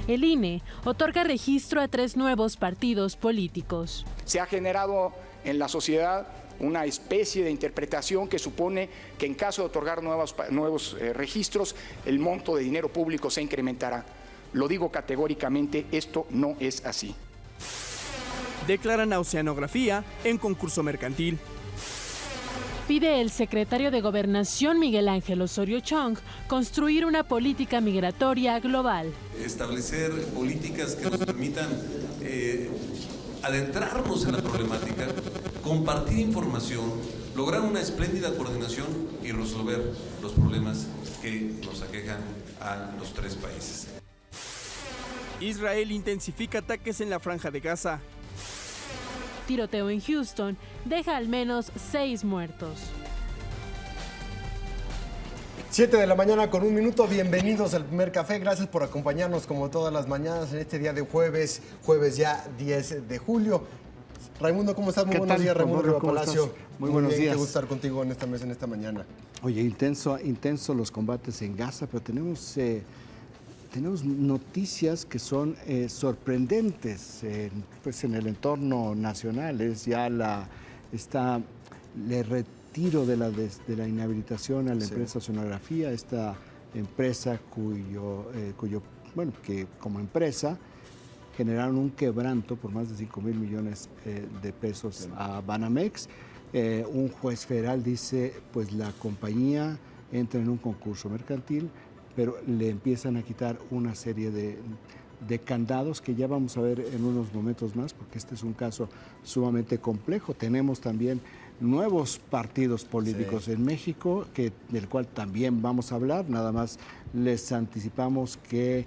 El INE otorga registro a 3 nuevos partidos políticos. Se ha generado en la sociedad una especie de interpretación que supone que en caso de otorgar nuevos registros, el monto de dinero público se incrementará. Lo digo categóricamente, esto no es así. Declaran a Oceanografía en concurso mercantil. Pide el secretario de Gobernación Miguel Ángel Osorio Chong construir una política migratoria global. Establecer políticas que nos permitan adentrarnos en la problemática, compartir información, lograr una espléndida coordinación y resolver los problemas que nos aquejan a los 3 países. Israel intensifica ataques en la Franja de Gaza. Tiroteo en Houston deja al menos 6 muertos. 7 de la mañana con 1 minuto, bienvenidos al Primer Café, gracias por acompañarnos como todas las mañanas en este día de jueves ya 10 de julio. Raimundo, ¿cómo estás? Muy buenos días, Raimundo Riva Palacio. Muy buenos días. Qué gusto estar contigo en esta mesa en esta mañana. Oye, intenso los combates en Gaza, pero tenemos noticias que son sorprendentes pues en el entorno nacional. Es ya el retiro de la inhabilitación a la empresa Oceanografía, esta empresa que como empresa generaron un quebranto por más de 5,000 millones de pesos a Banamex. Un juez federal dice, pues la compañía entra en un concurso mercantil, pero le empiezan a quitar una serie de candados que ya vamos a ver en unos momentos más, porque este es un caso sumamente complejo. Tenemos también nuevos partidos políticos en México, del cual también vamos a hablar. Nada más les anticipamos que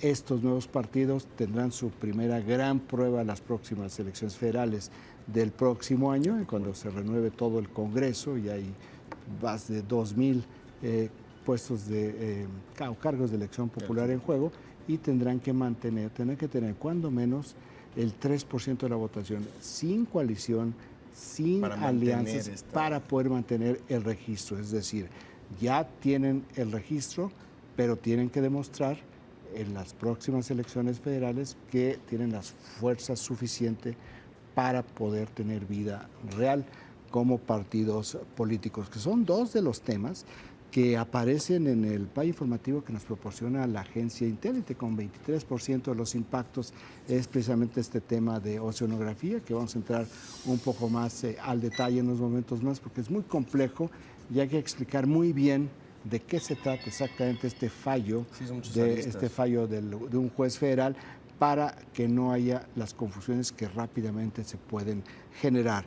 estos nuevos partidos tendrán su primera gran prueba en las próximas elecciones federales del próximo año, cuando se renueve todo el Congreso y hay más de 2,000 puestos cargos de elección popular en juego, y tendrán que tener cuando menos el 3% de la votación, sin coalición, sin alianzas, para poder mantener el registro. Es decir, ya tienen el registro, pero tienen que demostrar en las próximas elecciones federales que tienen las fuerzas suficientes para poder tener vida real como partidos políticos, que son 2 de los temas que aparecen en el PAI informativo que nos proporciona la agencia Intelite. Con 23% de los impactos es precisamente este tema de oceanografía, que vamos a entrar un poco más al detalle en unos momentos más, porque es muy complejo y hay que explicar muy bien de qué se trata exactamente este fallo, de un juez federal, para que no haya las confusiones que rápidamente se pueden generar.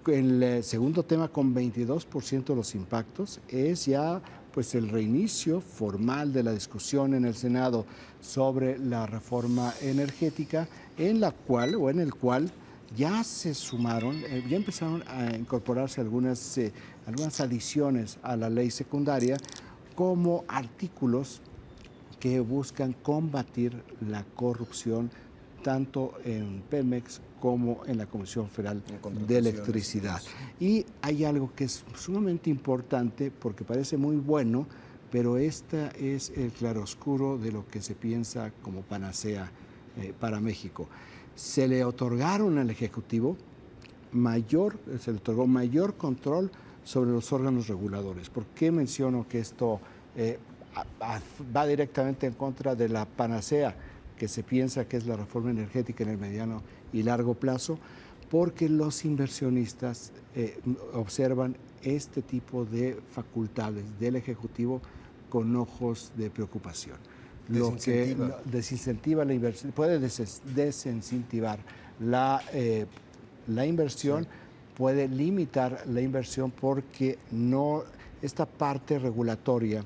El segundo tema, con 22% de los impactos, es ya pues el reinicio formal de la discusión en el Senado sobre la reforma energética, en el cual ya se sumaron, ya empezaron a incorporarse algunas adiciones a la ley secundaria, como artículos que buscan combatir la corrupción tanto en Pemex como en la Comisión Federal de Electricidad. Y hay algo que es sumamente importante, porque parece muy bueno, pero esta es el claroscuro de lo que se piensa como panacea para México. Se le otorgaron al Ejecutivo mayor control sobre los órganos reguladores. ¿Por qué menciono que esto va directamente en contra de la panacea que se piensa que es la reforma energética en el mediano y largo plazo? Porque los inversionistas observan este tipo de facultades del Ejecutivo con ojos de preocupación. Lo que desincentiva la inversión, puede desincentivar la inversión, puede limitar la inversión, porque esta parte regulatoria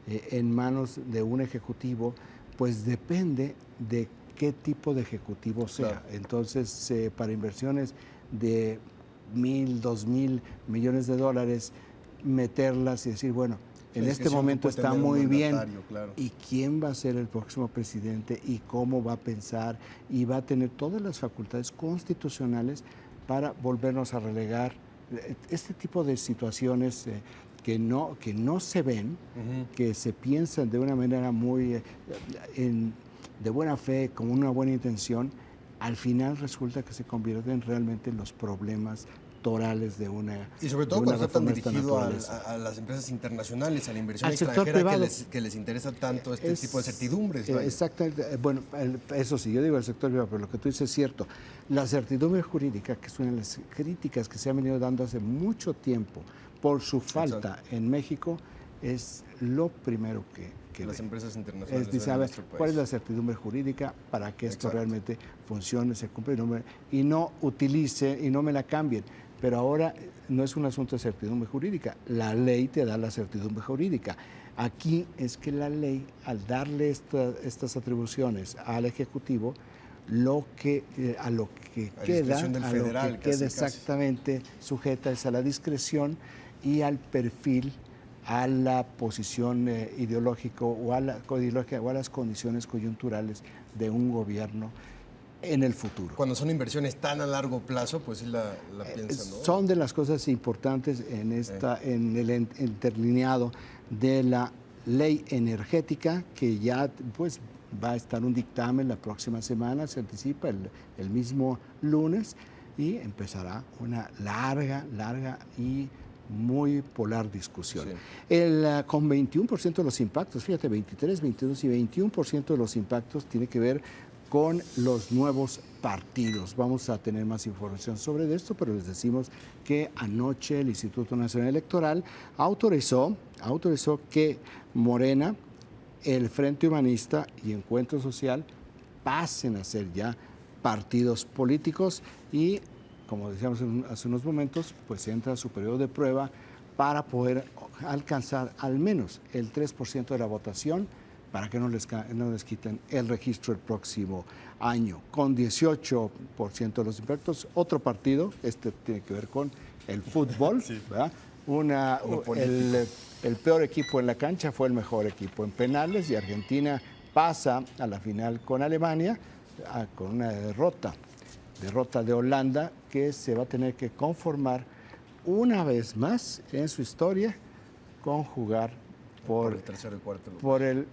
en manos de un ejecutivo, pues depende de qué tipo de ejecutivo sea. Entonces, para inversiones de 1,000, 2,000 millones de dólares, meterlas y decir, bueno, en este momento está muy bien, ¿y quién va a ser el próximo presidente? ¿Y cómo va a pensar? Y va a tener todas las facultades constitucionales para volvernos a relegar este tipo de situaciones que no se ven, que se piensan de una manera muy de buena fe, con una buena intención, al final resulta que se convierten realmente en los problemas torales de una y sobre todo cuando está tan dirigido a las empresas internacionales, a la inversión extranjera que les interesa tanto este tipo de certidumbres. Exactamente. Bueno, eso sí, yo digo el sector privado, pero lo que tú dices es cierto. La certidumbre jurídica, que es una de las críticas que se han venido dando hace mucho tiempo por su falta en México, es lo primero que las empresas internacionales es saber cuál es la certidumbre jurídica para que esto realmente funcione, se cumpla y no utilice y no me la cambien. Pero ahora no es un asunto de certidumbre jurídica, la ley te da la certidumbre jurídica. Aquí es que la ley, al darle estas atribuciones al Ejecutivo, a lo que queda exactamente sujeta es a la discreción y al perfil, a la posición ideológica o a las condiciones coyunturales de un gobierno en el futuro. Cuando son inversiones tan a largo plazo, pues sí la piensan, ¿no? Son de las cosas importantes en el interlineado de la ley energética, que ya pues va a estar un dictamen la próxima semana, se anticipa el mismo lunes, y empezará una larga y muy polar discusión. Sí. Con 21% de los impactos, fíjate, 23, 22 y 21% de los impactos tiene que ver con los nuevos partidos. Vamos a tener más información sobre esto, pero les decimos que anoche el Instituto Nacional Electoral autorizó que Morena, el Frente Humanista y Encuentro Social pasen a ser ya partidos políticos y, como decíamos hace unos momentos, pues entra a su periodo de prueba para poder alcanzar al menos el 3% de la votación para que no les quiten el registro el próximo año. Con 18% de los impactos, otro partido, tiene que ver con el fútbol, sí. ¿Verdad? El peor equipo en la cancha fue el mejor equipo en penales, y Argentina pasa a la final con Alemania con una derrota de Holanda, que se va a tener que conformar una vez más en su historia con jugar por el tercero y cuarto lugar. Por el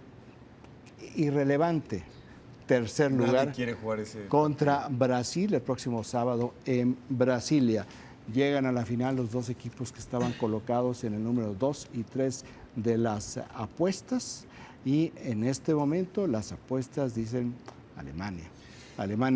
irrelevante tercer lugar contra Brasil el próximo sábado en Brasilia. Llegan a la final los dos equipos que estaban colocados en el número 2 y 3 de las apuestas, y en este momento las apuestas dicen Alemania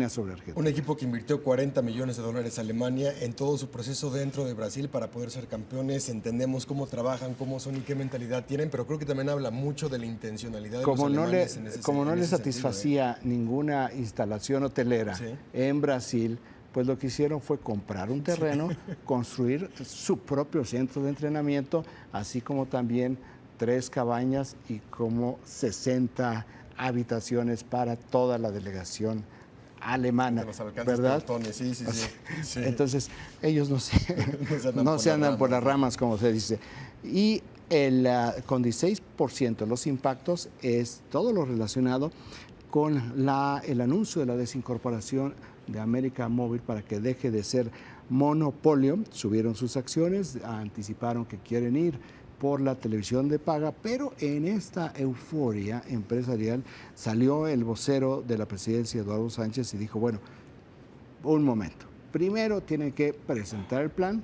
sobre Argentina. Un equipo que invirtió $40 millones a Alemania en todo su proceso dentro de Brasil para poder ser campeones. Entendemos cómo trabajan, cómo son y qué mentalidad tienen, pero creo que también habla mucho de la intencionalidad de los alemanes. Como no le satisfacía ninguna instalación hotelera en Brasil, pues lo que hicieron fue comprar un terreno, construir su propio centro de entrenamiento, así como también 3 cabañas y como 60 habitaciones para toda la delegación alemana, ¿verdad? Sí. Entonces, ellos no se andan por las ramas, como se dice. Y con 16% de los impactos es todo lo relacionado con el anuncio de la desincorporación de América Móvil para que deje de ser monopolio. Subieron sus acciones, anticiparon que quieren ir por la televisión de paga, pero en esta euforia empresarial salió el vocero de la presidencia, Eduardo Sánchez, y dijo, bueno, un momento, primero tiene que presentar el plan,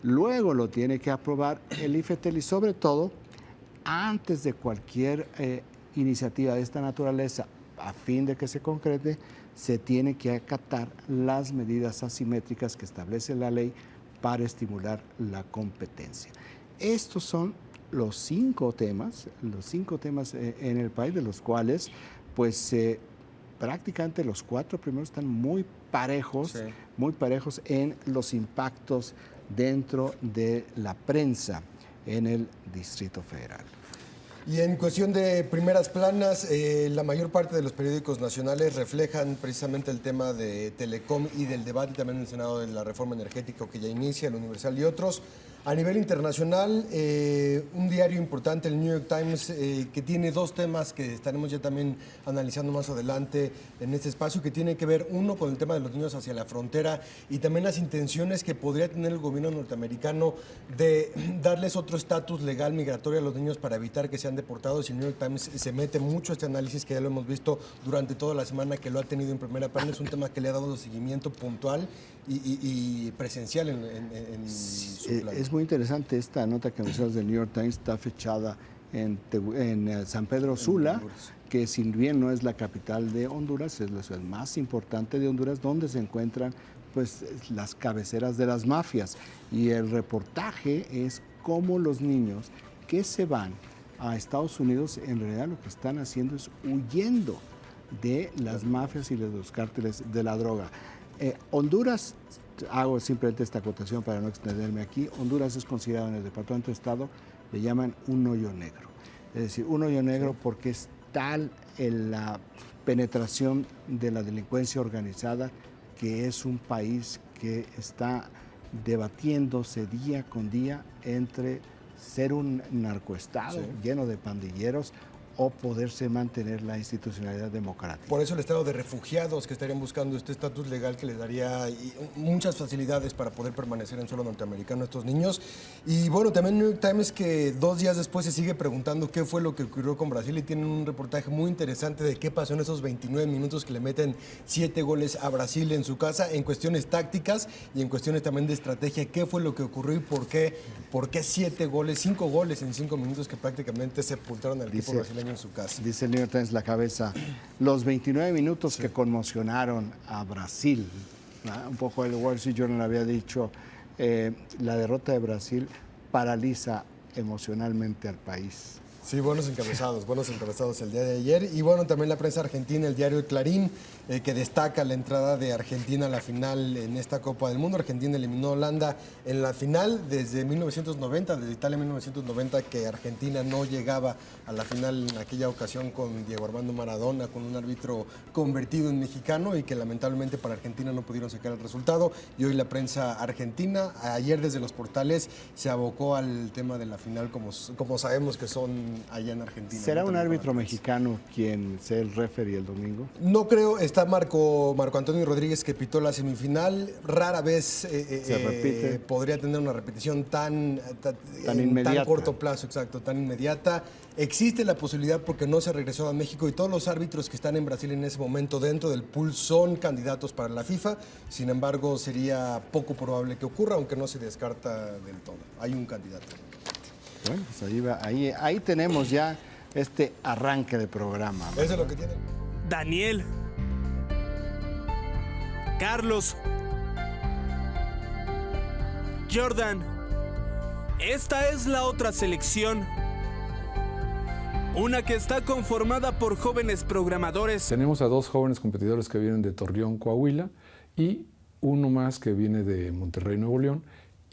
luego lo tiene que aprobar el IFETEL y sobre todo, antes de cualquier iniciativa de esta naturaleza, a fin de que se concrete, se tiene que acatar las medidas asimétricas que establece la ley para estimular la competencia. Estos son los 5 temas en el país, de los cuales pues prácticamente los 4 primeros están muy parejos en los impactos dentro de la prensa en el Distrito Federal. Y en cuestión de primeras planas, la mayor parte de los periódicos nacionales reflejan precisamente el tema de Telecom y del debate también en el Senado de la reforma energética que ya inicia, el Universal y otros. A nivel internacional, un diario importante, el New York Times, que tiene dos temas que estaremos ya también analizando más adelante en este espacio, que tiene que ver, uno, con el tema de los niños hacia la frontera y también las intenciones que podría tener el gobierno norteamericano de darles otro estatus legal migratorio a los niños para evitar que sean deportados. Y el New York Times se mete mucho a este análisis, que ya lo hemos visto durante toda la semana, que lo ha tenido en primera plana. Es un tema que le ha dado seguimiento puntual y presencial en su plan. Es muy interesante esta nota que mencionas del New York Times, está fechada en San Pedro Sula, que si bien no es la capital de Honduras, es la ciudad más importante de Honduras, donde se encuentran pues las cabeceras de las mafias. Y el reportaje es cómo los niños que se van a Estados Unidos en realidad lo que están haciendo es huyendo de las mafias y de los cárteles de la droga. Honduras, hago simplemente esta acotación para no extenderme aquí, Honduras es considerado en el Departamento de Estado, le llaman un hoyo negro. Es decir, un hoyo negro porque es tal la penetración de la delincuencia organizada que es un país que está debatiéndose día con día entre ser un narcoestado lleno de pandilleros o poderse mantener la institucionalidad democrática. Por eso el estado de refugiados, que estarían buscando este estatus legal que les daría muchas facilidades para poder permanecer en suelo norteamericano a estos niños. Y bueno, también New York Times, que 2 días después se sigue preguntando qué fue lo que ocurrió con Brasil, y tienen un reportaje muy interesante de qué pasó en esos 29 minutos que le meten 7 goles a Brasil en su casa, en cuestiones tácticas y en cuestiones también de estrategia. ¿Qué fue lo que ocurrió y por qué 7 goles, 5 goles en 5 minutos que prácticamente sepultaron al equipo brasileño en su casa? Dice el New York Times, la cabeza, los 29 minutos que conmocionaron a Brasil, ¿no? Un poco el Wall Street Journal había dicho, la derrota de Brasil paraliza emocionalmente al país. Sí, buenos encabezados el día de ayer. Y bueno, también la prensa argentina, el diario El Clarín, que destaca la entrada de Argentina a la final en esta Copa del Mundo. Argentina eliminó a Holanda en la final desde 1990, desde Italia 1990, que Argentina no llegaba a la final en aquella ocasión con Diego Armando Maradona, con un árbitro convertido en mexicano, y que lamentablemente para Argentina no pudieron sacar el resultado. Y hoy la prensa argentina, ayer desde los portales, se abocó al tema de la final, como sabemos que son allá en Argentina. ¿Será un árbitro mexicano quien sea el referee el domingo? No creo. Está Marco Antonio Rodríguez, que pitó la semifinal. Rara vez se repite. Podría tener una repetición tan inmediata. Tan corto plazo, exacto, tan inmediata. Existe la posibilidad porque no se regresó a México, y todos los árbitros que están en Brasil en ese momento dentro del pool son candidatos para la FIFA. Sin embargo, sería poco probable que ocurra, aunque no se descarta del todo. Hay un candidato. Bueno, pues ahí tenemos ya este arranque de programa. Eso es lo que tiene. Daniel, Carlos, Jordan, esta es la otra selección. Una que está conformada por jóvenes programadores. Tenemos a 2 jóvenes competidores que vienen de Torreón, Coahuila, y uno más que viene de Monterrey, Nuevo León,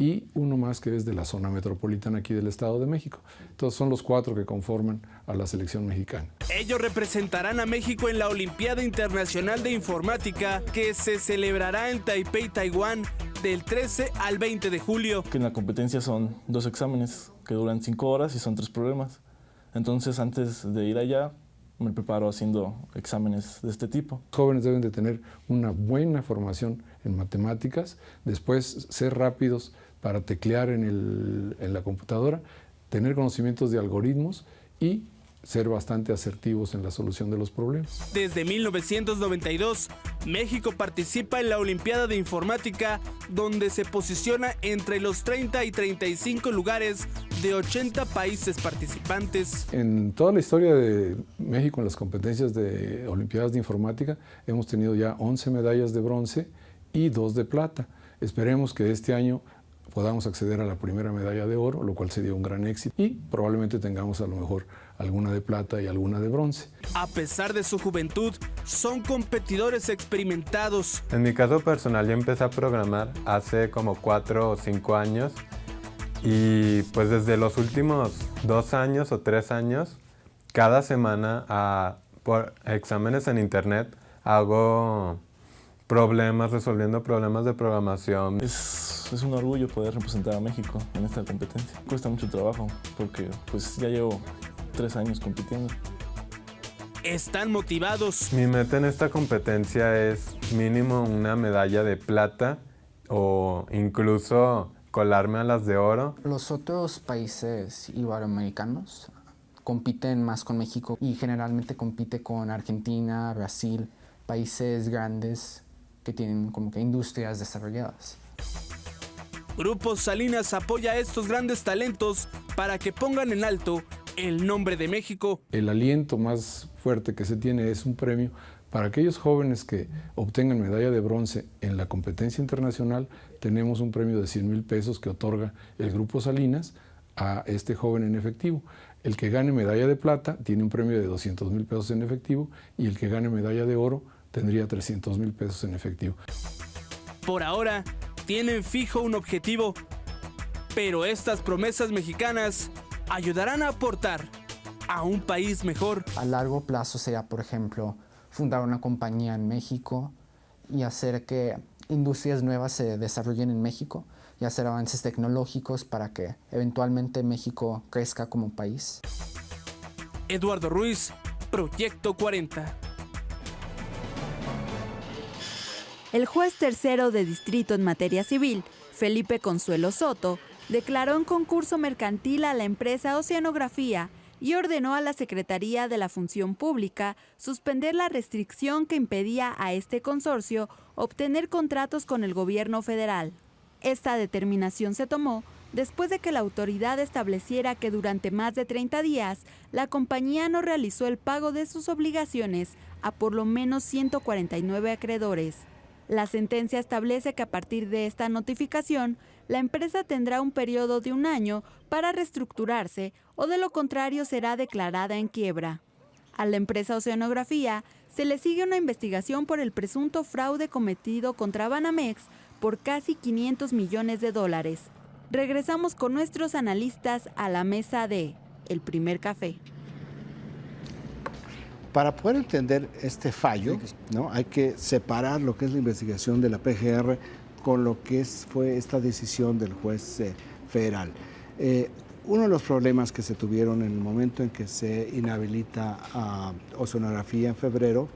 y uno más que es de la zona metropolitana aquí del Estado de México. Entonces son los 4 que conforman a la selección mexicana. Ellos representarán a México en la Olimpiada Internacional de Informática, que se celebrará en Taipei, Taiwán, del 13 al 20 de julio. Que en la competencia son 2 exámenes que duran 5 horas y son 3 problemas. Entonces, antes de ir allá, me preparo haciendo exámenes de este tipo. Los jóvenes deben de tener una buena formación en matemáticas, después ser rápidos para teclear en la computadora, tener conocimientos de algoritmos y ser bastante asertivos en la solución de los problemas. Desde 1992, México participa en la Olimpiada de Informática, donde se posiciona entre los 30 y 35 lugares de 80 países participantes. En toda la historia de México en las competencias de Olimpiadas de Informática, hemos tenido ya 11 medallas de bronce y 2 de plata. Esperemos que este año podamos acceder a la primera medalla de oro, lo cual sería un gran éxito, y probablemente tengamos a lo mejor alguna de plata y alguna de bronce. A pesar de su juventud, son competidores experimentados. En mi caso personal, yo empecé a programar hace como 4 o 5 años, y pues desde los últimos 2 años o 3 años, cada semana por exámenes en internet hago problemas, resolviendo problemas de programación. Es un orgullo poder representar a México en esta competencia. Cuesta mucho trabajo porque pues ya llevo 3 años compitiendo. Están motivados. Mi meta en esta competencia es mínimo una medalla de plata o incluso colarme a las de oro. Los otros países iberoamericanos compiten más con México y generalmente compite con Argentina, Brasil, países grandes que tienen como que industrias desarrolladas. Grupo Salinas apoya a estos grandes talentos para que pongan en alto el nombre de México. El aliento más fuerte que se tiene es un premio para aquellos jóvenes que obtengan medalla de bronce en la competencia internacional. Tenemos un premio de 100,000 pesos que otorga el Grupo Salinas a este joven en efectivo. El que gane medalla de plata tiene un premio de 200,000 pesos en efectivo y el que gane medalla de oro tendría 300,000 pesos en efectivo. Por ahora, tienen fijo un objetivo, pero estas promesas mexicanas ayudarán a aportar a un país mejor. A largo plazo sería, por ejemplo, fundar una compañía en México y hacer que industrias nuevas se desarrollen en México y hacer avances tecnológicos para que eventualmente México crezca como país. Eduardo Ruiz, Proyecto 40. El juez tercero de distrito en materia civil, Felipe Consuelo Soto, declaró en concurso mercantil a la empresa Oceanografía y ordenó a la Secretaría de la Función Pública suspender la restricción que impedía a este consorcio obtener contratos con el gobierno federal. Esta determinación se tomó después de que la autoridad estableciera que durante más de 30 días la compañía no realizó el pago de sus obligaciones a por lo menos 149 acreedores. La sentencia establece que a partir de esta notificación, la empresa tendrá un periodo de 1 año para reestructurarse o de lo contrario será declarada en quiebra. A la empresa Oceanografía se le sigue una investigación por el presunto fraude cometido contra Banamex por casi $500 millones. Regresamos con nuestros analistas a la mesa de El Primer Café. Para poder entender este fallo, ¿no? Hay que separar lo que es la investigación de la PGR con lo que fue esta decisión del juez federal. Uno de los problemas que se tuvieron en el momento en que se inhabilita a Oceanografía en febrero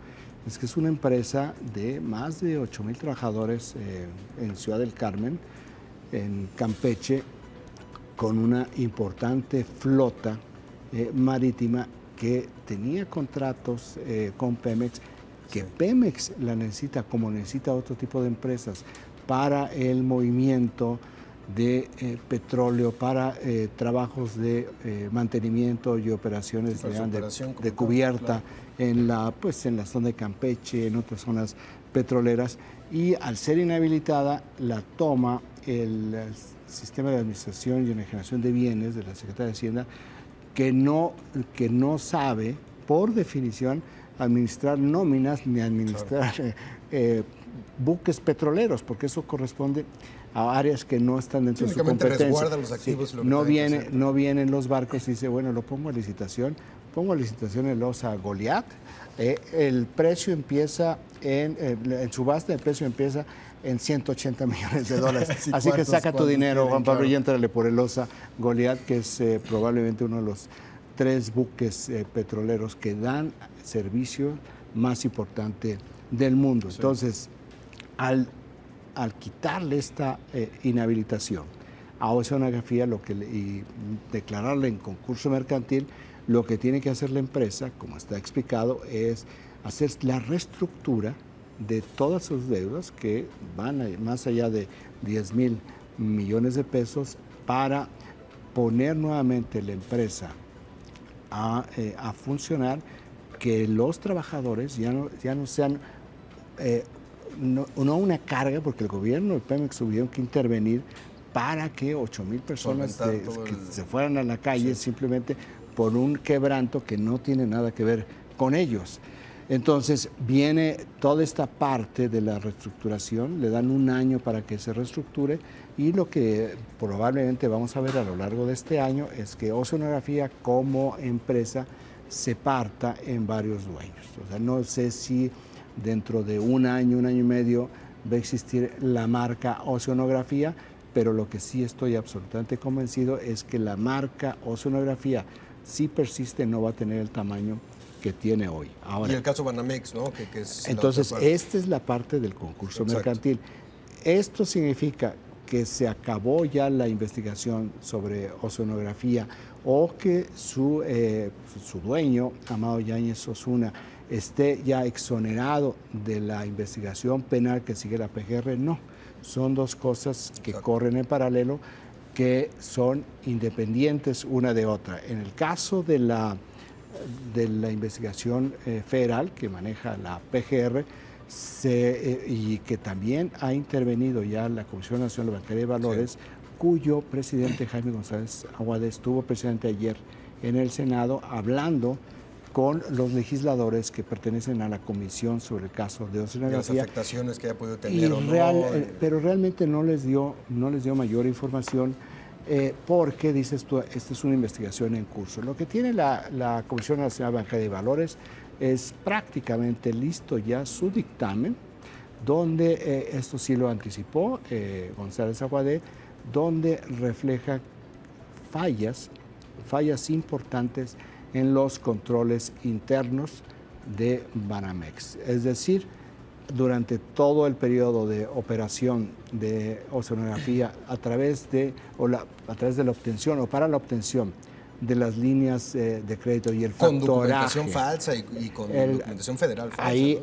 es que es una empresa de más de 8,000 trabajadores en Ciudad del Carmen, en Campeche, con una importante flota marítima que tenía contratos con Pemex, que Pemex la necesita como necesita otro tipo de empresas para el movimiento de petróleo, para trabajos de mantenimiento y operaciones de cubierta, claro, en la zona de Campeche, en otras zonas petroleras, y al ser inhabilitada la toma el Sistema de Administración y Enajenación de Bienes de la Secretaría de Hacienda, que no sabe, por definición, administrar nóminas ni administrar buques petroleros, porque eso corresponde a áreas que no están dentro de su competencia. Resguarda los activos, sí, no vienen los barcos y dice, bueno, lo pongo a licitación el Osa Goliat, el precio empieza en subasta, el precio empieza en $180 millones. Sí, así que saca tu dinero, Juan Pablo, y éntrale por el Osa Goliat, que es probablemente uno de los 3 buques petroleros que dan servicio más importante del mundo. Sí. Entonces, al quitarle esta inhabilitación a Oceanografía y declararla en concurso mercantil, lo que tiene que hacer la empresa, como está explicado, es hacer la reestructura de todas sus deudas, que van más allá de 10,000 millones de pesos, para poner nuevamente la empresa a funcionar, que los trabajadores ya no sean no una carga, porque el gobierno, el Pemex, tuvieron que intervenir para que 8,000 personas que se fueran a la calle, sí, simplemente por un quebranto que no tiene nada que ver con ellos. Entonces viene toda esta parte de la reestructuración, le dan 1 año para que se reestructure, y lo que probablemente vamos a ver a lo largo de este año es que Oceanografía como empresa se parta en varios dueños. O sea, no sé si dentro de un año y medio, va a existir la marca Oceanografía, pero lo que sí estoy absolutamente convencido es que la marca Oceanografía, si persiste, no va a tener el tamaño que tiene hoy. Ahora, y el caso Banamex, ¿no? Que es entonces, esta es la parte del concurso mercantil. Esto significa que se acabó ya la investigación sobre Oceanografía o que su dueño, Amado Yáñez Osuna, esté ya exonerado de la investigación penal que sigue la PGR. No, son dos cosas que corren en paralelo, que son independientes una de otra. En el caso de la investigación federal que maneja la PGR y que también ha intervenido ya la Comisión Nacional Bancaria de Valores, cuyo presidente Jaime González Aguade estuvo presente ayer en el Senado hablando con los legisladores que pertenecen a la comisión sobre el caso de Oceanografía. Las afectaciones que haya podido tener o no. Pero realmente no les dio mayor información porque, dices tú, esta es una investigación en curso. Lo que tiene la Comisión Nacional Bancaria de Valores es prácticamente listo ya su dictamen, donde esto sí lo anticipó González Aguade, donde refleja fallas importantes en los controles internos de Banamex. Es decir, durante todo el periodo de operación de Oceanografía a través de la obtención o para la obtención de las líneas de crédito y el factoraje. Con documentación falsa y con documentación federal falsa. Ahí,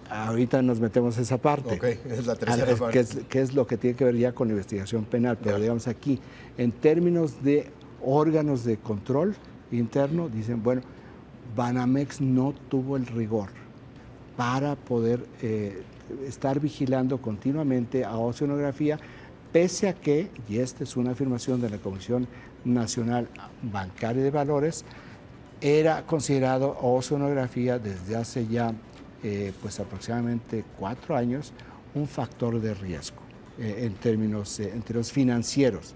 ahorita nos metemos esa parte. Ok, es la tercera parte. Que es lo que tiene que ver ya con la investigación penal. Pero digamos aquí, en términos de órganos de control interno, dicen, bueno, Banamex no tuvo el rigor para poder estar vigilando continuamente a Oceanografía, pese a que, y esta es una afirmación de la Comisión Nacional Bancaria de Valores, era considerado Oceanografía desde hace ya pues aproximadamente 4 años un factor de riesgo en términos financieros.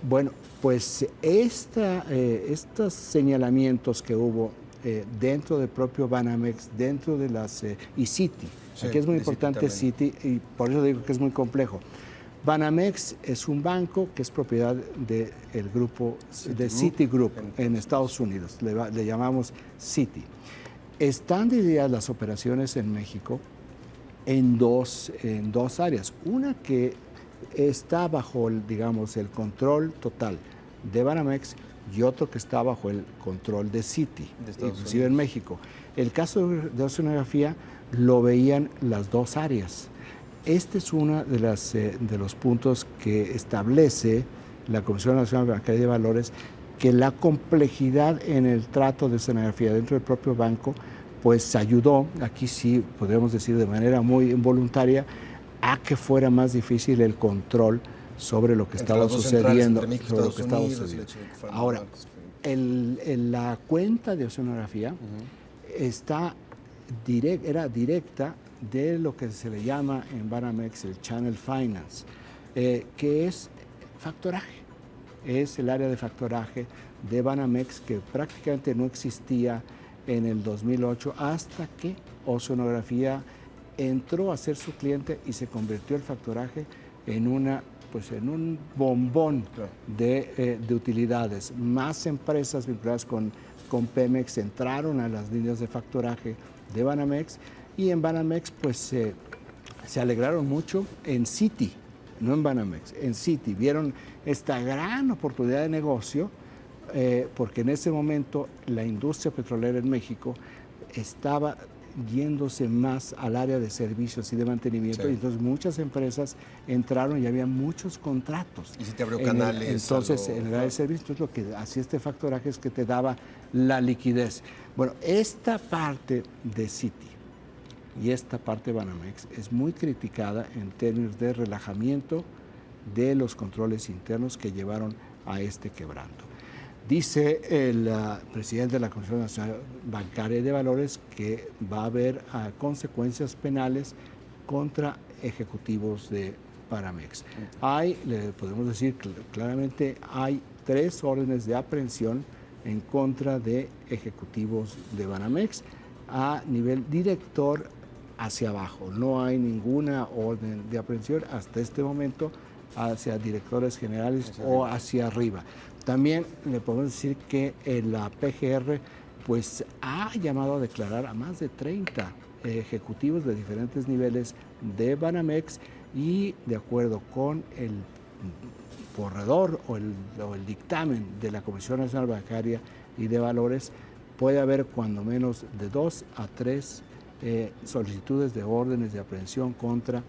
Bueno, pues estos señalamientos que hubo dentro del propio Banamex, dentro de las y Citi, aquí es muy importante Citi, y por eso digo que es muy complejo. Banamex es un banco que es propiedad del grupo de Citigroup en Estados Unidos, le llamamos Citi. Están divididas las operaciones en México en dos áreas. Una que está bajo el control total de Banamex y otro que está bajo el control de Citi, inclusive en México. El caso de Oceanografía lo veían las dos áreas. Este es uno de los puntos que establece la Comisión Nacional Bancaria de Valores, que la complejidad en el trato de Oceanografía dentro del propio banco, pues ayudó, aquí sí podríamos decir de manera muy involuntaria, a que fuera más difícil el control sobre lo que estaba sucediendo. Ahora, la cuenta de Oceanografía era directa de lo que se le llama en Banamex el Channel Finance, que es factoraje. Es el área de factoraje de Banamex que prácticamente no existía en el 2008 hasta que Oceanografía entró a ser su cliente y se convirtió el factoraje en un bombón de utilidades. Más empresas vinculadas con Pemex entraron a las líneas de factoraje de Banamex, y en Banamex pues se alegraron mucho en Citi, no en Banamex, en Citi. Vieron esta gran oportunidad de negocio porque en ese momento la industria petrolera en México estaba yéndose más al área de servicios y de mantenimiento, y entonces muchas empresas entraron y había muchos contratos. Y si te abrió canales. Entonces, en el área de servicios, entonces lo que hacía este factoraje es que te daba la liquidez. Bueno, esta parte de Citi y esta parte de Banamex es muy criticada en términos de relajamiento de los controles internos que llevaron a este quebranto. Dice el presidente de la Comisión Nacional Bancaria de Valores que va a haber consecuencias penales contra ejecutivos de Banamex. Le podemos decir claramente, hay 3 órdenes de aprehensión en contra de ejecutivos de Banamex a nivel director hacia abajo. No hay ninguna orden de aprehensión hasta este momento hacia directores generales o hacia arriba. También le podemos decir que la PGR pues ha llamado a declarar a más de 30 ejecutivos de diferentes niveles de Banamex, y de acuerdo con el corredor o el dictamen de la Comisión Nacional Bancaria y de Valores, puede haber cuando menos de 2 a 3 solicitudes de órdenes de aprehensión contra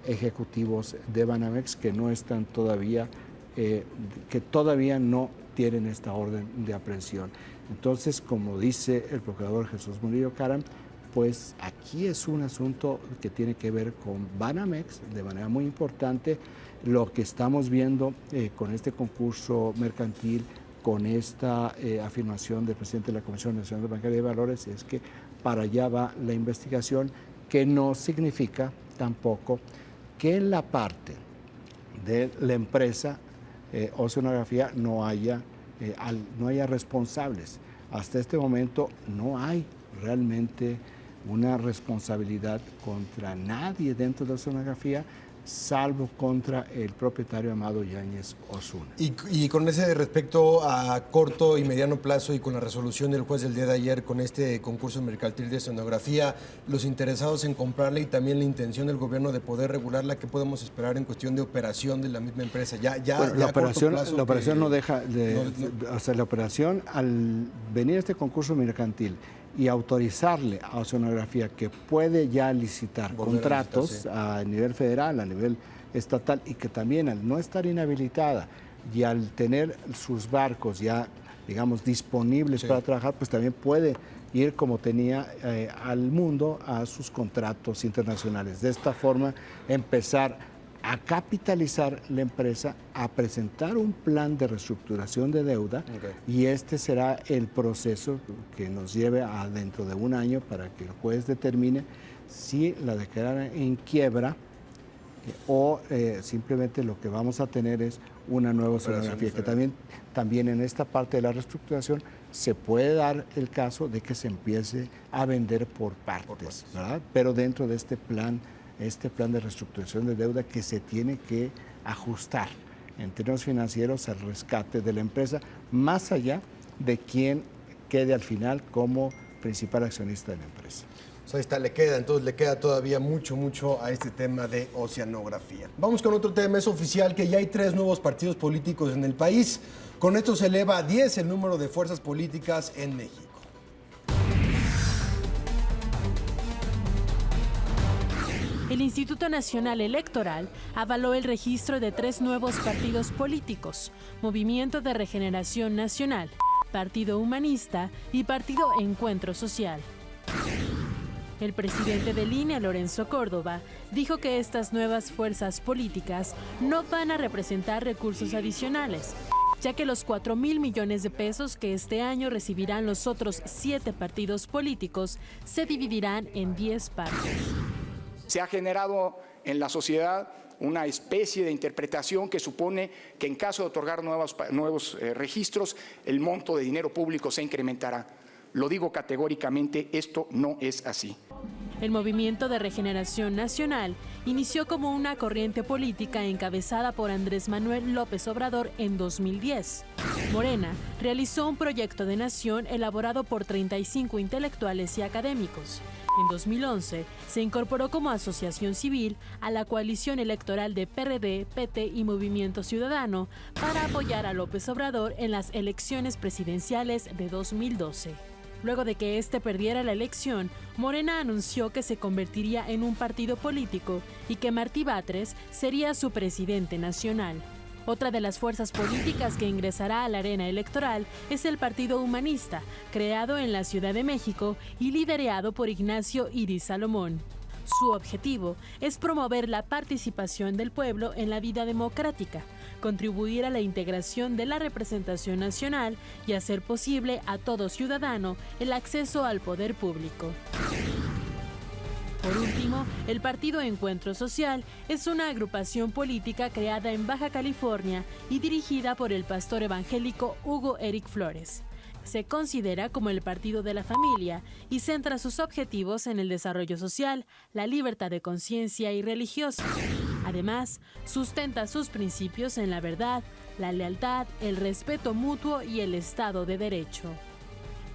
ejecutivos de Banamex que no están todavía, que todavía no tienen esta orden de aprehensión. Entonces, como dice el procurador Jesús Murillo Caram, pues aquí es un asunto que tiene que ver con Banamex de manera muy importante. Lo que estamos viendo con este concurso mercantil, con esta afirmación del presidente de la Comisión Nacional Bancaria de Valores, es que para allá va la investigación, que no significa tampoco que en la parte de la empresa Oceanografía no haya responsables. Hasta este momento no hay realmente una responsabilidad contra nadie dentro de Oceanografía, salvo contra el propietario Amado Yáñez Osuna. Y con ese respecto a corto y mediano plazo, y con la resolución del juez del día de ayer con este concurso mercantil de oceanografía, los interesados en comprarla y también la intención del gobierno de poder regularla, ¿qué podemos esperar en cuestión de operación de la misma empresa? La operación no deja o sea, la operación, al venir este concurso mercantil y autorizarle a Oceanografía que puede ya licitar contratos a nivel federal, a nivel estatal, y que también al no estar inhabilitada y al tener sus barcos ya, digamos, disponibles para trabajar, pues también puede ir como tenía al mundo a sus contratos internacionales. De esta forma, empezar a capitalizar la empresa, a presentar un plan de reestructuración de deuda, y este será el proceso que nos lleve a dentro de un año para que el juez determine si la declara en quiebra o simplemente lo que vamos a tener es una nueva oceanografía, que también en esta parte de la reestructuración se puede dar el caso de que se empiece a vender por partes, ¿verdad? Pero dentro de este plan de reestructuración de deuda que se tiene que ajustar en términos financieros al rescate de la empresa, más allá de quién quede al final como principal accionista de la empresa. Pues ahí está, le queda todavía mucho a este tema de oceanografía. Vamos con otro tema. Es oficial que ya hay 3 nuevos partidos políticos en el país. Con esto se eleva a 10 el número de fuerzas políticas en México. El Instituto Nacional Electoral avaló el registro de 3 nuevos partidos políticos: Movimiento de Regeneración Nacional, Partido Humanista y Partido Encuentro Social. El presidente del INE, Lorenzo Córdoba, dijo que estas nuevas fuerzas políticas no van a representar recursos adicionales, ya que los 4,000 millones de pesos que este año recibirán los otros 7 partidos políticos se dividirán en 10 partes. Se ha generado en la sociedad una especie de interpretación que supone que en caso de otorgar nuevos registros, el monto de dinero público se incrementará. Lo digo categóricamente, esto no es así. El Movimiento de Regeneración Nacional inició como una corriente política encabezada por Andrés Manuel López Obrador en 2010. Morena realizó un proyecto de nación elaborado por 35 intelectuales y académicos. En 2011 se incorporó como asociación civil a la coalición electoral de PRD, PT y Movimiento Ciudadano para apoyar a López Obrador en las elecciones presidenciales de 2012. Luego de que este perdiera la elección, Morena anunció que se convertiría en un partido político y que Martí Batres sería su presidente nacional. Otra de las fuerzas políticas que ingresará a la arena electoral es el Partido Humanista, creado en la Ciudad de México y liderado por Ignacio Iris Salomón. Su objetivo es promover la participación del pueblo en la vida democrática, contribuir a la integración de la representación nacional y hacer posible a todo ciudadano el acceso al poder público. Por último, el Partido Encuentro Social es una agrupación política creada en Baja California y dirigida por el pastor evangélico Hugo Eric Flores. se considera como el partido de la familia y centra sus objetivos en el desarrollo social, la libertad de conciencia y religiosa. Además, sustenta sus principios en la verdad, la lealtad, el respeto mutuo y el Estado de Derecho.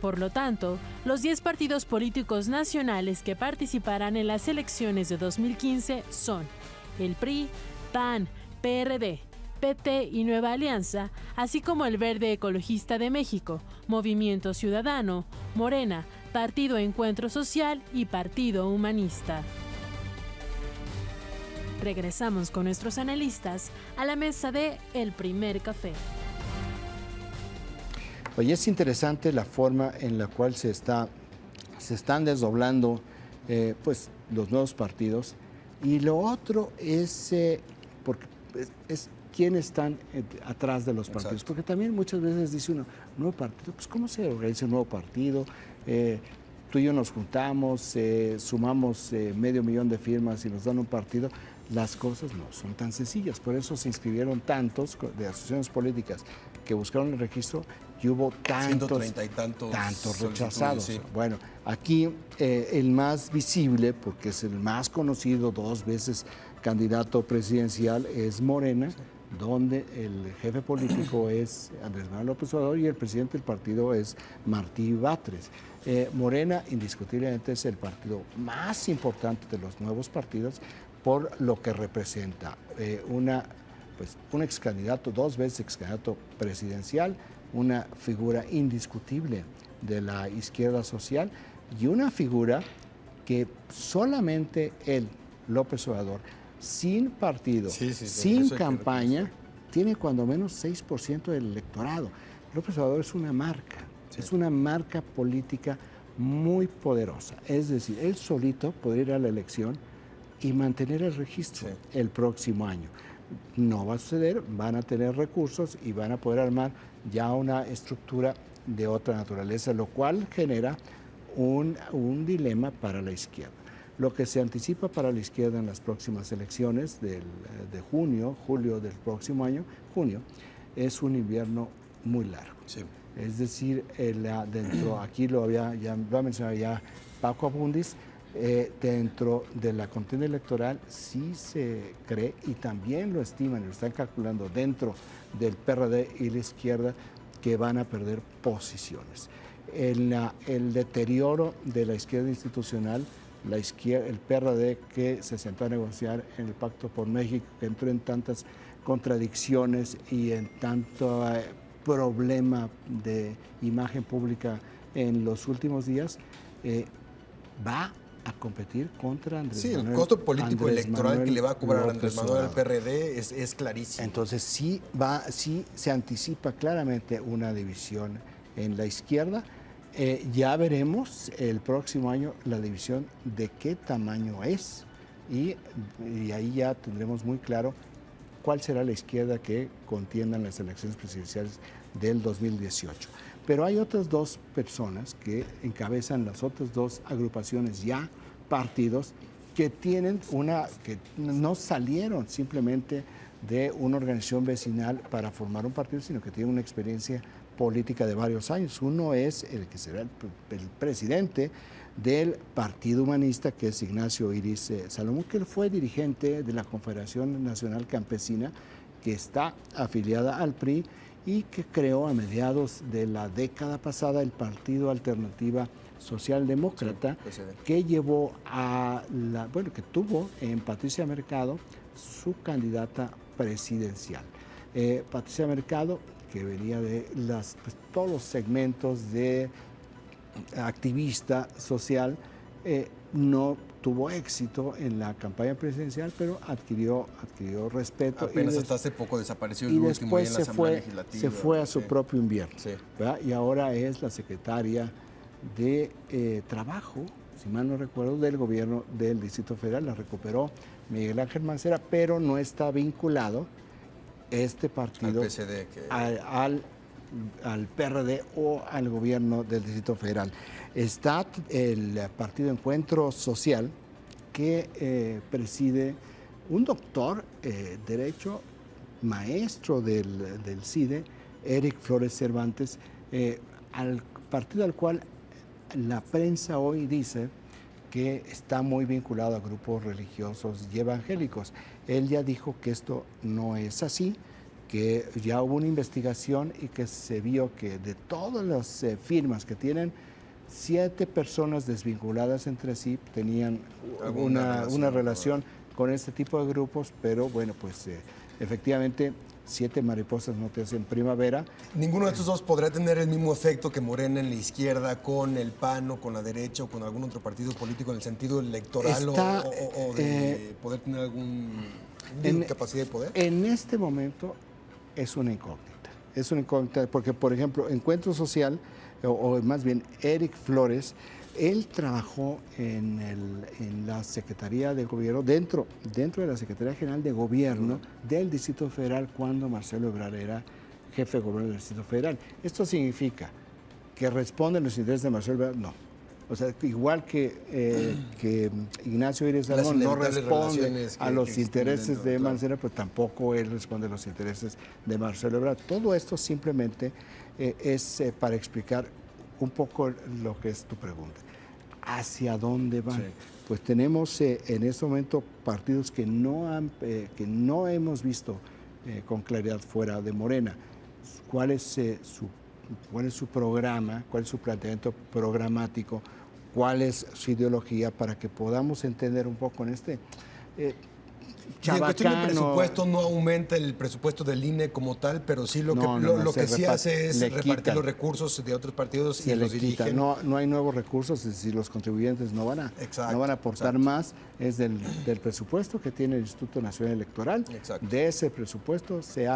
Por lo tanto, los 10 partidos políticos nacionales que participarán en las elecciones de 2015 son el PRI, PAN, PRD, PT y Nueva Alianza, así como el Verde Ecologista de México, Movimiento Ciudadano, Morena, Partido Encuentro Social y Partido Humanista. Regresamos con nuestros analistas a la mesa de El Primer Café. Oye, es interesante la forma en la cual se están desdoblando pues, los nuevos partidos. Y lo otro es, porque es quiénes están atrás de los partidos. Exacto. Porque también muchas veces dice uno, nuevo partido, pues ¿cómo se organiza un nuevo partido? Tú y yo nos juntamos, sumamos 500,000 de firmas y nos dan un partido. Las cosas no son tan sencillas. Por eso se inscribieron tantos de asociaciones políticas que buscaron el registro y hubo tantos rechazados. Sí. Bueno, aquí el más visible, porque es el más conocido, 2 veces candidato presidencial, es Morena, sí, donde el jefe político es Andrés Manuel López Obrador y el presidente del partido es Martí Batres. Morena indiscutiblemente es el partido más importante de los nuevos partidos por lo que representa un ex candidato, 2 veces ex candidato presidencial, una figura indiscutible de la izquierda social y una figura que solamente él, López Obrador, sin partido, sin campaña, tiene cuando menos 6% del electorado. López Obrador es una marca política muy poderosa. Es decir, él solito podría ir a la elección y mantener el registro el próximo año. No va a suceder, van a tener recursos y van a poder armar ya una estructura de otra naturaleza, lo cual genera un dilema para la izquierda. Lo que se anticipa para la izquierda en las próximas elecciones de julio del próximo año, junio, es un invierno muy largo. Sí. Es decir, aquí lo ha mencionado ya Paco Abundis, dentro de la contienda electoral sí se cree y también lo estiman y lo están calculando dentro del PRD y la izquierda que van a perder posiciones. El deterioro de la izquierda institucional, el PRD que se sentó a negociar en el Pacto por México, que entró en tantas contradicciones y en tanto problema de imagen pública en los últimos días, va a competir contra Andrés Manuel. Sí, el costo político electoral que le va a cobrar Andrés Manuel al PRD es clarísimo. Entonces sí se anticipa claramente una división en la izquierda. Ya veremos el próximo año la división de qué tamaño es y ahí ya tendremos muy claro cuál será la izquierda que contienda en las elecciones presidenciales del 2018. Pero hay otras 2 personas que encabezan las otras 2 agrupaciones ya, partidos, que no salieron simplemente de una organización vecinal para formar un partido, sino que tienen una experiencia política de varios años. Uno es el que será el presidente del Partido Humanista, que es Ignacio Iris Salomón, que él fue dirigente de la Confederación Nacional Campesina, que está afiliada al PRI y que creó a mediados de la década pasada el Partido Alternativa Socialdemócrata, que llevó que tuvo en Patricia Mercado su candidata presidencial. Patricia Mercado, que venía de todos los segmentos de activista social, no tuvo éxito en la campaña presidencial, pero adquirió respeto. Apenas hasta hace poco desapareció el último día en la Asamblea Legislativa. Se fue a su propio invierno. Sí. Y ahora es la secretaria de Trabajo, si mal no recuerdo, del gobierno del Distrito Federal. La recuperó Miguel Ángel Mancera, pero no está vinculado este partido al PSD, al PRD o al gobierno del Distrito Federal. Está el Partido Encuentro Social, que preside un doctor derecho, maestro del CIDE, Eric Flores Cervantes, al partido al cual la prensa hoy dice que está muy vinculado a grupos religiosos y evangélicos. Él ya dijo que esto no es así, que ya hubo una investigación y que se vio que de todas las firmas que tienen, 7 personas desvinculadas entre sí tenían una relación con este tipo de grupos, pero bueno, pues efectivamente 7 mariposas no te hacen primavera. Ninguno de estos dos podrá tener el mismo efecto que Morena en la izquierda, con el PAN o con la derecha o con algún otro partido político en el sentido electoral o de poder tener alguna capacidad de poder. En este momento es una incógnita. Es una incógnita porque, por ejemplo, Encuentro Social, o más bien Eric Flores, él trabajó en la Secretaría de Gobierno, dentro de la Secretaría General de Gobierno del Distrito Federal cuando Marcelo Ebrard era jefe de gobierno del Distrito Federal. ¿Esto significa que responden los intereses de Marcelo Ebrard? No. O sea, igual que Ignacio Iris Aragón no responde a los intereses de Mancera, pues tampoco él responde a los intereses de Marcelo Ebrard. Todo esto simplemente es para explicar un poco lo que es tu pregunta. ¿Hacia dónde van? Sí. Pues tenemos en este momento partidos que no hemos visto con claridad fuera de Morena. ¿Cuál es su programa? ¿Cuál es su planteamiento programático? ¿Cuál es su ideología para que podamos entender un poco en este chabacano? En cuestión del presupuesto no aumenta el presupuesto del INE como tal, pero sí lo que sí hace es repartir los recursos de otros partidos y los dirigen. No hay nuevos recursos, es decir, los contribuyentes no van a aportar más, es del presupuesto que tiene el Instituto Nacional Electoral. Exacto. De ese presupuesto se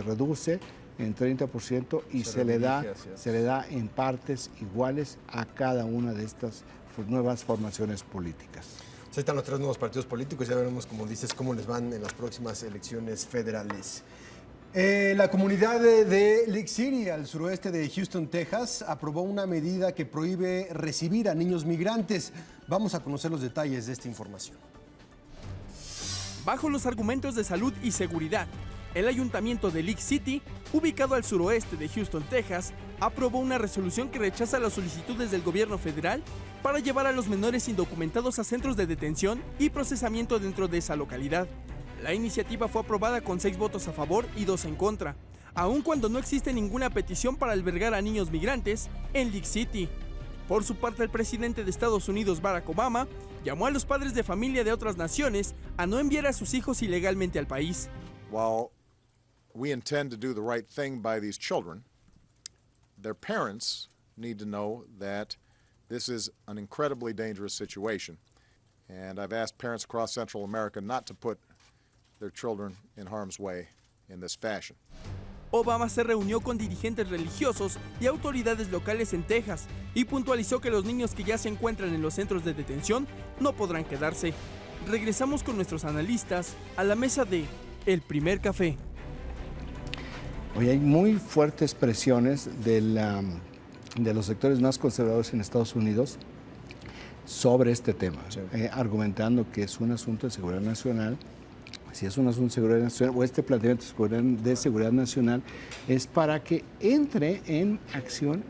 reduce en 30% y se le da en partes iguales a cada una de estas nuevas formaciones políticas. Ahí están los 3 nuevos partidos políticos, ya veremos, como dices, cómo les van en las próximas elecciones federales. La comunidad de League City, al suroeste de Houston, Texas, aprobó una medida que prohíbe recibir a niños migrantes. Vamos a conocer los detalles de esta información. Bajo los argumentos de salud y seguridad, el ayuntamiento de League City, ubicado al suroeste de Houston, Texas, aprobó una resolución que rechaza las solicitudes del gobierno federal para llevar a los menores indocumentados a centros de detención y procesamiento dentro de esa localidad. La iniciativa fue aprobada con 6 votos a favor y 2 en contra, aun cuando no existe ninguna petición para albergar a niños migrantes en League City. Por su parte, el presidente de Estados Unidos, Barack Obama, llamó a los padres de familia de otras naciones a no enviar a sus hijos ilegalmente al país. While we intend to do the right thing by these children, their parents need to know that this is an incredibly dangerous situation. And I've asked parents across Central America not to put their children in harm's way in this fashion. Obama se reunió con dirigentes religiosos y autoridades locales en Texas y puntualizó que los niños que ya se encuentran en los centros de detención no podrán quedarse. Regresamos con nuestros analistas a la mesa de El Primer Café. Hoy hay muy fuertes presiones de los sectores más conservadores en Estados Unidos sobre este tema, sí. Argumentando que es un asunto de seguridad nacional. Si es un asunto de seguridad nacional o este planteamiento de seguridad nacional es para que entre en acción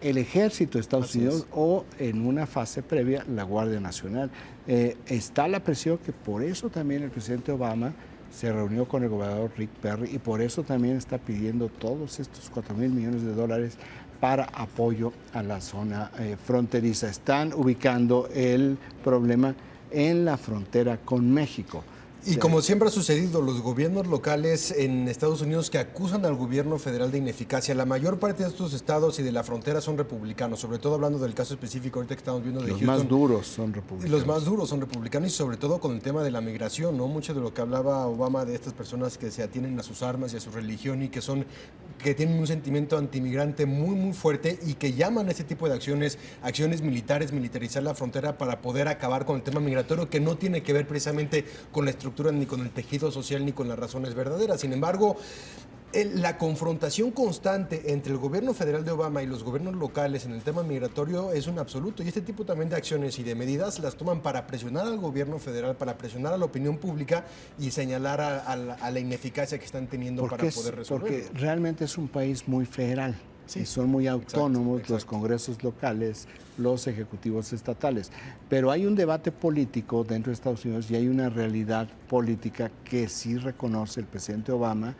el ejército de Estados Unidos o en una fase previa la Guardia Nacional. Está la presión que por eso también el presidente Obama se reunió con el gobernador Rick Perry y por eso también está pidiendo todos estos $4,000 millones para apoyo a la zona fronteriza. Están ubicando el problema en la frontera con México. Y como siempre ha sucedido, los gobiernos locales en Estados Unidos que acusan al gobierno federal de ineficacia, la mayor parte de estos estados y de la frontera son republicanos, sobre todo hablando del caso específico ahorita que estamos viendo de Houston. Los más duros son republicanos. Los más duros son republicanos y sobre todo con el tema de la migración, ¿no? Mucho de lo que hablaba Obama de estas personas que se atienen a sus armas y a su religión y que tienen un sentimiento antimigrante muy, muy fuerte y que llaman a este tipo de acciones militares, militarizar la frontera para poder acabar con el tema migratorio que no tiene que ver precisamente con la estructura ni con el tejido social ni con las razones verdaderas. Sin embargo, la confrontación constante entre el gobierno federal de Obama y los gobiernos locales en el tema migratorio es un absoluto y este tipo también de acciones y de medidas las toman para presionar al gobierno federal, para presionar a la opinión pública y señalar a la ineficacia que están teniendo para poder resolverlo. Porque realmente es un país muy federal. Sí, son muy autónomos los congresos locales, los ejecutivos estatales. Pero hay un debate político dentro de Estados Unidos y hay una realidad política que sí reconoce el presidente Obama,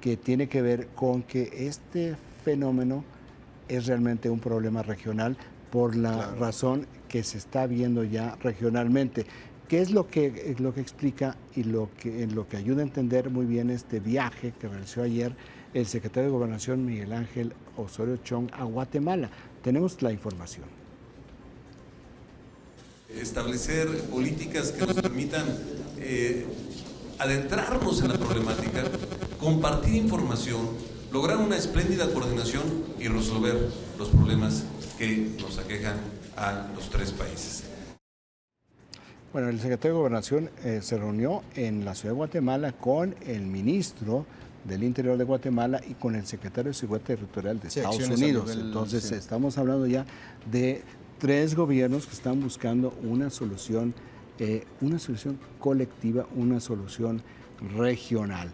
que tiene que ver con que este fenómeno es realmente un problema regional por la razón que se está viendo ya regionalmente. ¿Qué es lo que explica y lo que ayuda a entender muy bien este viaje que realizó ayer el secretario de Gobernación Miguel Ángel Osorio Chong a Guatemala? Tenemos la información. Establecer políticas que nos permitan adentrarnos en la problemática, compartir información, lograr una espléndida coordinación y resolver los problemas que nos aquejan a los tres países. Bueno, el secretario de Gobernación se reunió en la ciudad de Guatemala con el ministro del Interior de Guatemala y con el secretario de Seguridad Territorial de Estados Unidos. Entonces, estamos hablando ya de 3 gobiernos que están buscando una solución colectiva, una solución regional.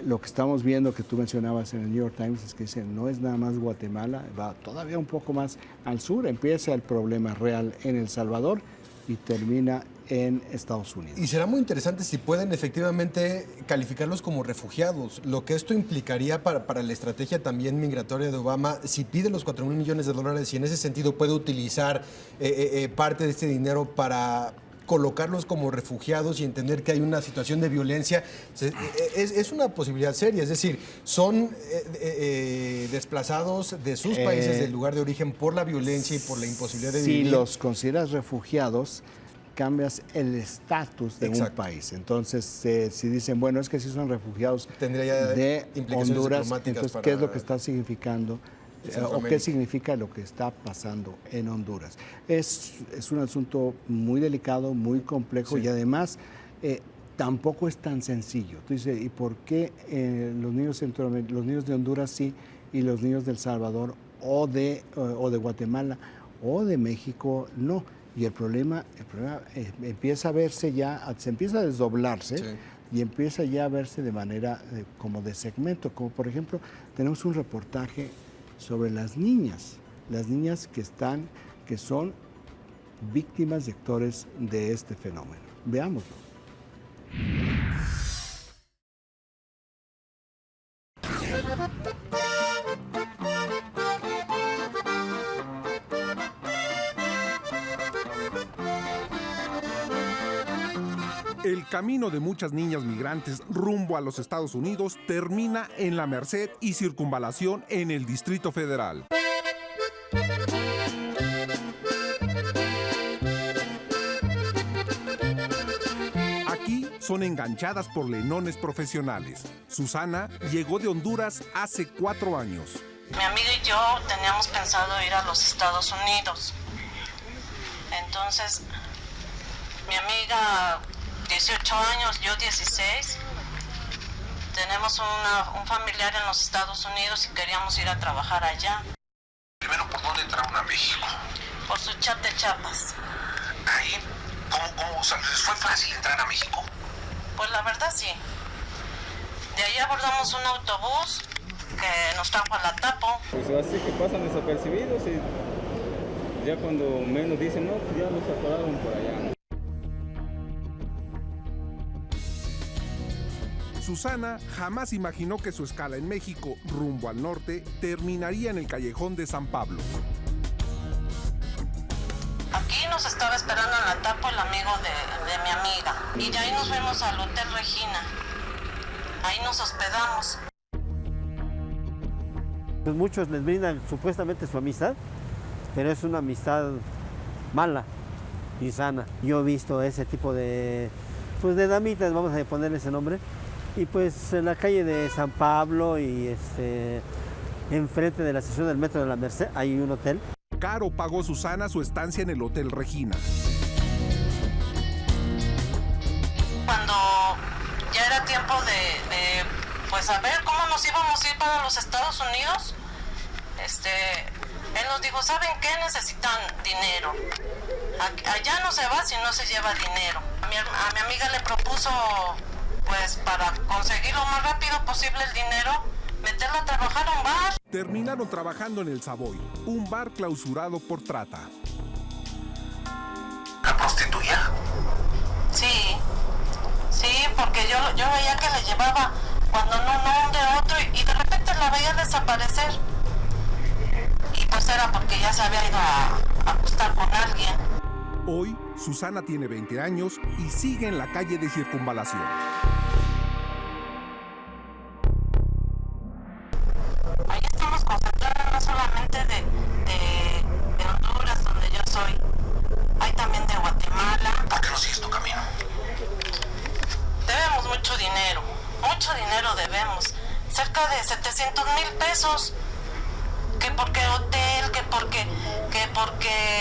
Lo que estamos viendo, que tú mencionabas en el New York Times, es que dice, no es nada más Guatemala, va todavía un poco más al sur, empieza el problema real en El Salvador y termina en Estados Unidos. Y será muy interesante si pueden efectivamente calificarlos como refugiados, lo que esto implicaría para la estrategia también migratoria de Obama, si pide los $4,000 millones y en ese sentido puede utilizar parte de este dinero para colocarlos como refugiados y entender que hay una situación de violencia, es una posibilidad seria. Es decir, son desplazados de sus países, del lugar de origen, por la violencia y por la imposibilidad de vivir. Si los consideras refugiados, cambias el estatus de un país. Entonces, si dicen, bueno, es que si son refugiados de Honduras, entonces, ¿qué es lo que está significando? ¿O qué significa lo que está pasando en Honduras? Es un asunto muy delicado, muy complejo y además tampoco es tan sencillo. Tú dices, ¿y por qué los niños de Honduras sí y los niños de El Salvador o de Guatemala o de México no? Y el problema empieza a verse ya, se empieza a desdoblarse y empieza ya a verse de manera como de segmento. Como por ejemplo, tenemos un reportaje sobre las niñas que son víctimas y actores de este fenómeno. Veámoslo. El camino de muchas niñas migrantes rumbo a los Estados Unidos termina en La Merced y Circunvalación en el Distrito Federal. Aquí son enganchadas por lenones profesionales. Susana llegó de Honduras hace 4 años. Mi amiga y yo teníamos pensado ir a los Estados Unidos. Entonces, mi amiga 18 años, yo 16. Tenemos un familiar en los Estados Unidos y queríamos ir a trabajar allá. Primero, ¿por dónde entraron a México? Por Suchiate, Chiapas. Ahí, ¿cómo les fue fácil entrar a México? Pues la verdad sí. De ahí abordamos un autobús que nos trajo a La Tapo. Pues así que pasan desapercibidos y ya cuando menos dicen, no, ya los atoraron por allá, ¿no? Susana jamás imaginó que su escala en México, rumbo al norte, terminaría en el callejón de San Pablo. Aquí nos estaba esperando en La Tapo el amigo de mi amiga. Y de ahí nos fuimos al Hotel Regina. Ahí nos hospedamos. Pues muchos les brindan supuestamente su amistad, pero es una amistad mala, insana. Yo he visto ese tipo de damitas, vamos a ponerle ese nombre. Y pues en la calle de San Pablo y enfrente de la estación del metro de La Merced hay un hotel. Caro pagó Susana su estancia en el Hotel Regina. Cuando ya era tiempo de pues a ver cómo nos íbamos a ir para los Estados Unidos, él nos dijo, ¿saben qué? Necesitan dinero. Allá no se va si no se lleva dinero. A mi amiga le propuso, pues para conseguir lo más rápido posible el dinero, meterla a trabajar a un bar. Terminaron trabajando en el Savoy, un bar clausurado por trata. ¿La prostituía? Sí, porque yo veía que le llevaba cuando no un de otro y de repente la veía desaparecer. Y pues era porque ya se había ido a acostar con alguien. Hoy, Susana tiene 20 años y sigue en la calle de Circunvalación. Ahí estamos concentrados no solamente de Honduras, donde yo soy, hay también de Guatemala. ¿Por qué no sigues tu camino? Debemos mucho dinero debemos, cerca de 700,000 pesos. Que porque hotel, que porque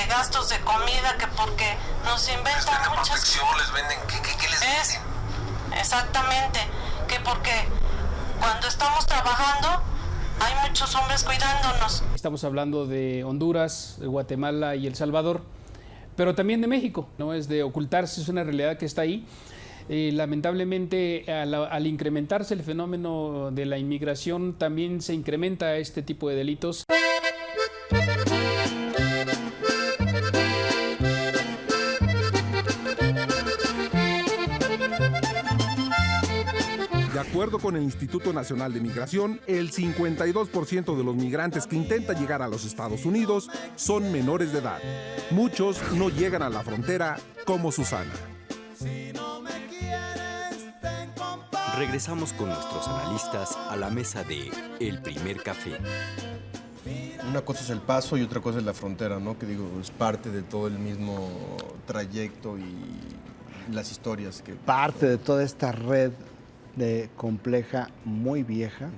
gastos de comida, que porque nos inventan muchas... protección, les venden, ¿qué les venden? Exactamente, que porque cuando estamos trabajando hay muchos hombres cuidándonos. Estamos hablando de Honduras, de Guatemala y El Salvador, pero también de México. No es de ocultarse, es una realidad que está ahí. Lamentablemente, al incrementarse el fenómeno de la inmigración, también se incrementa este tipo de delitos. De acuerdo con el Instituto Nacional de Migración, el 52% de los migrantes que intentan llegar a los Estados Unidos son menores de edad. Muchos no llegan a la frontera como Susana. Regresamos con nuestros analistas a la mesa de El Primer Café. Una cosa es el paso y otra cosa es la frontera, ¿no? Que digo, es parte de todo el mismo trayecto y las historias que... Parte de toda esta red compleja, muy vieja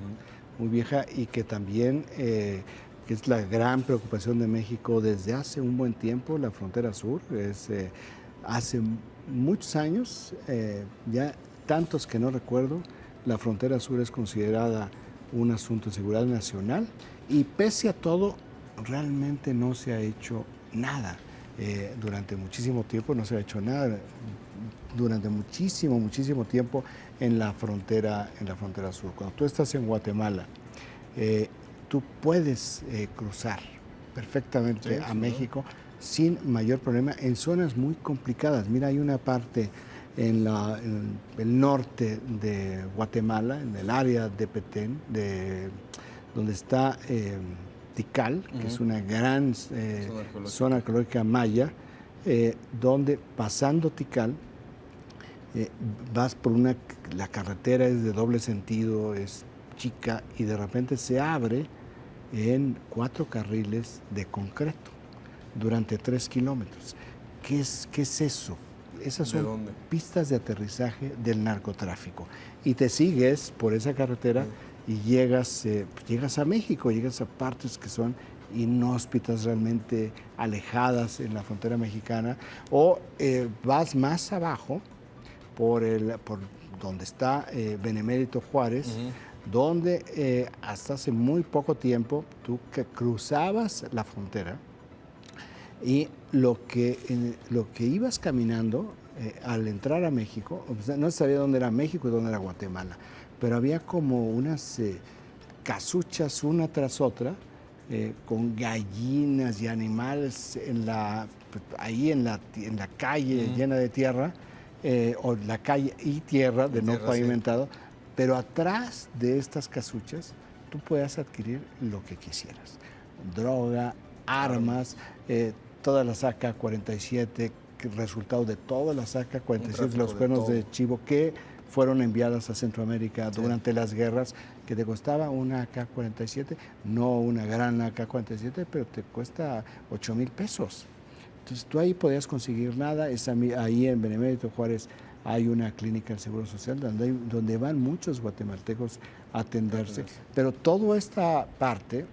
y que también que es la gran preocupación de México desde hace un buen tiempo, la frontera sur. Hace muchos años, ya tantos que no recuerdo, la frontera sur es considerada un asunto de seguridad nacional y pese a todo realmente no se ha hecho nada. Durante muchísimo tiempo no se ha hecho nada, durante muchísimo tiempo en la frontera sur. Cuando tú estás en Guatemala, tú puedes cruzar perfectamente a México sin mayor problema en zonas muy complicadas. Mira, hay una parte en el norte de Guatemala, en el área de Petén, donde está Tikal, que es una gran zona arqueológica maya, donde pasando Tikal vas por la carretera es de doble sentido, es chica y de repente se abre en 4 carriles de concreto durante 3 kilómetros. ¿Qué es eso? Esas son pistas de aterrizaje del narcotráfico. Y te sigues por esa carretera y llegas a México, llegas a partes que son inhóspitas, realmente alejadas en la frontera mexicana, o vas más abajo por donde está Benemérito Juárez, donde hasta hace muy poco tiempo tú cruzabas la frontera y lo que ibas caminando al entrar a México, no se sabía dónde era México y dónde era Guatemala, pero había como unas casuchas una tras otra con gallinas y animales ahí en la calle llena de tierra, o la calle y tierra de no pavimentado, pero atrás de estas casuchas tú puedes adquirir lo que quisieras: droga, armas, todas las AK-47, resultado de todas las AK-47, los cuernos de chivo que fueron enviadas a Centroamérica durante las guerras, que te costaba una AK-47, no una gran AK-47, pero te cuesta 8,000 pesos. Entonces tú ahí podías conseguir nada. Ahí en Benemérito Juárez hay una clínica del Seguro Social donde van muchos guatemaltecos a atenderse, pero toda esta parte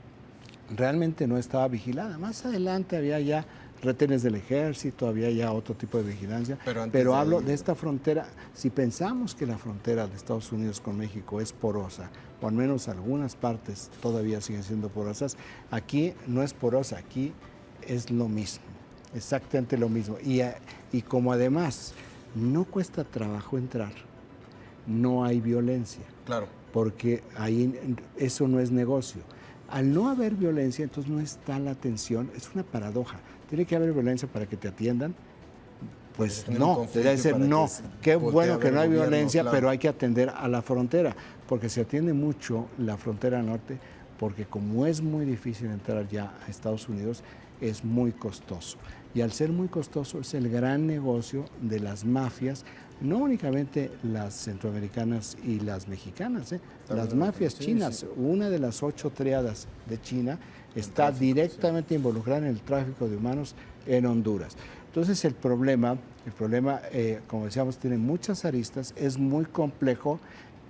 realmente no estaba vigilada. Más adelante había ya retenes del ejército, había ya otro tipo de vigilancia, pero hablo de esta frontera. Si pensamos que la frontera de Estados Unidos con México es porosa, o al menos algunas partes todavía siguen siendo porosas, aquí no es porosa, aquí es lo mismo, exactamente lo mismo. Y como además no cuesta trabajo entrar, no hay violencia. Claro. porque ahí eso no es negocio. Al no haber violencia, entonces no está la atención, es una paradoja. Tiene que haber violencia para que te atiendan. Pues no, debe ser no. Qué bueno que no hay violencia, claro, pero hay que atender a la frontera, porque se atiende mucho la frontera norte, porque como es muy difícil entrar ya a Estados Unidos, es muy costoso. Y al ser muy costoso es el gran negocio de las mafias, no únicamente las centroamericanas y las mexicanas, las mafias chinas. Una de las 8 triadas de China está directamente involucrada en el tráfico de humanos en Honduras. Entonces el problema, como decíamos, tiene muchas aristas, es muy complejo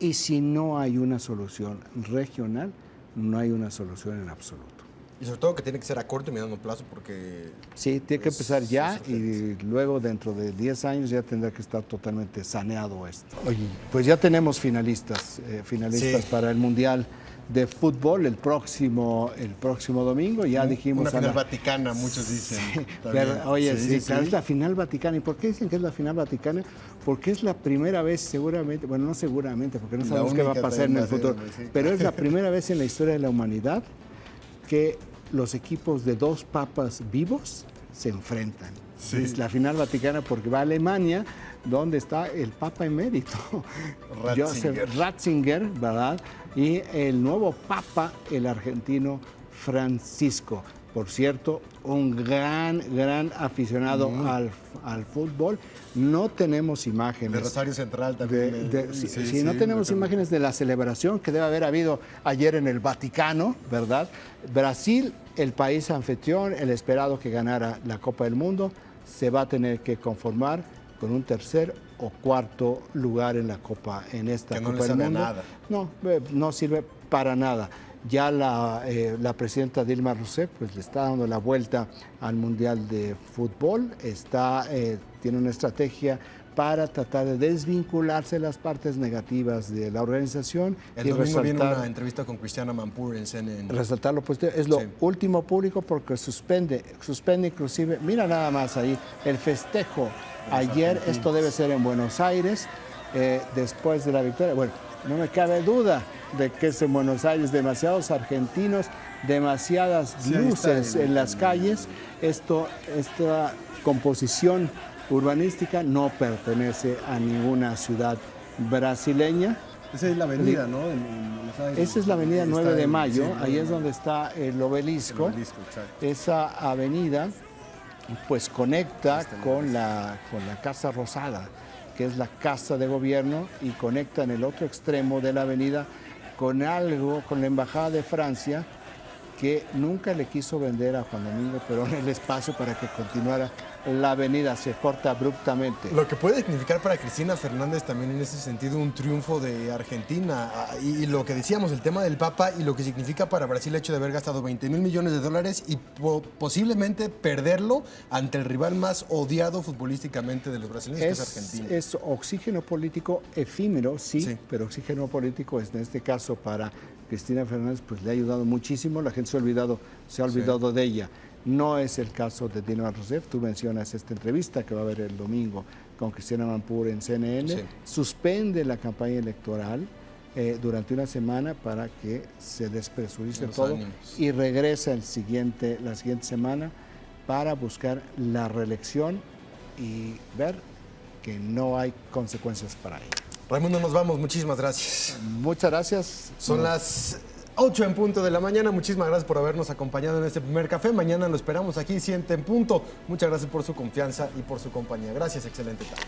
y si no hay una solución regional, no hay una solución en absoluto. Y sobre todo que tiene que ser a corto y mediano plazo porque... Sí, tiene que empezar ya y luego dentro de 10 años ya tendrá que estar totalmente saneado esto. Oye, pues ya tenemos finalistas para el Mundial de Fútbol el próximo domingo, ya dijimos... Una final vaticana, muchos dicen. Sí, claro, es la final vaticana. ¿Y por qué dicen que es la final vaticana? Porque es la primera vez seguramente, bueno, no seguramente, porque no sabemos qué va a pasar en el futuro, pero es la primera vez en la historia de la humanidad que los equipos de 2 papas vivos se enfrentan. Sí. Es la final vaticana porque va a Alemania, donde está el Papa emérito, Joseph Ratzinger, ¿verdad? Y el nuevo Papa, el argentino Francisco. Por cierto, un gran aficionado al fútbol. No tenemos imágenes. De Rosario Central también. No tenemos imágenes de la celebración que debe haber habido ayer en el Vaticano, ¿verdad? Brasil, el país anfitrión, el esperado que ganara la Copa del Mundo, se va a tener que conformar con un tercer o cuarto lugar en la Copa, en esta Copa del Mundo. Nada. No sirve para nada. Ya la presidenta Dilma Rousseff pues le está dando la vuelta al Mundial de Fútbol, tiene una estrategia para tratar de desvincularse de las partes negativas de la organización. El domingo viene una entrevista con Christiane Amanpour en CNN. Resaltar lo positivo, es lo último público porque suspende inclusive, mira nada más ahí, el festejo ayer, esto debe ser en Buenos Aires, después de la victoria. Bueno, no me cabe duda de que es en Buenos Aires, demasiados argentinos, demasiadas luces en las calles. Esta composición urbanística no pertenece a ninguna ciudad brasileña. Esa es la avenida, ¿no? Esa es la avenida 9 de Mayo, ahí es donde está el obelisco. Esa avenida pues conecta con la Casa Rosada, que es la casa de gobierno, y conecta en el otro extremo de la avenida con la Embajada de Francia, que nunca le quiso vender a Juan Domingo Perón el espacio para que continuara la avenida, se corta abruptamente. Lo que puede significar para Cristina Fernández también en ese sentido un triunfo de Argentina, y lo que decíamos, el tema del Papa, y lo que significa para Brasil el hecho de haber gastado $20,000 millones y posiblemente perderlo ante el rival más odiado futbolísticamente de los brasileños, que es Argentina. Es oxígeno político efímero, sí, pero oxígeno político en este caso para Cristina Fernández pues le ha ayudado muchísimo, la gente se ha olvidado de ella. No es el caso de Dilma Rousseff. Tú mencionas esta entrevista que va a haber el domingo con Christiane Amanpour en CNN. Suspende la campaña electoral durante una semana para que se despresurice todo y regresa la siguiente semana para buscar la reelección y ver que no hay consecuencias para ella. Raimundo, nos vamos. Muchísimas gracias. Muchas gracias. Son las 8 en punto de la mañana. Muchísimas gracias por habernos acompañado en este primer café. Mañana lo esperamos aquí, 7 en punto. Muchas gracias por su confianza y por su compañía. Gracias, excelente tarde.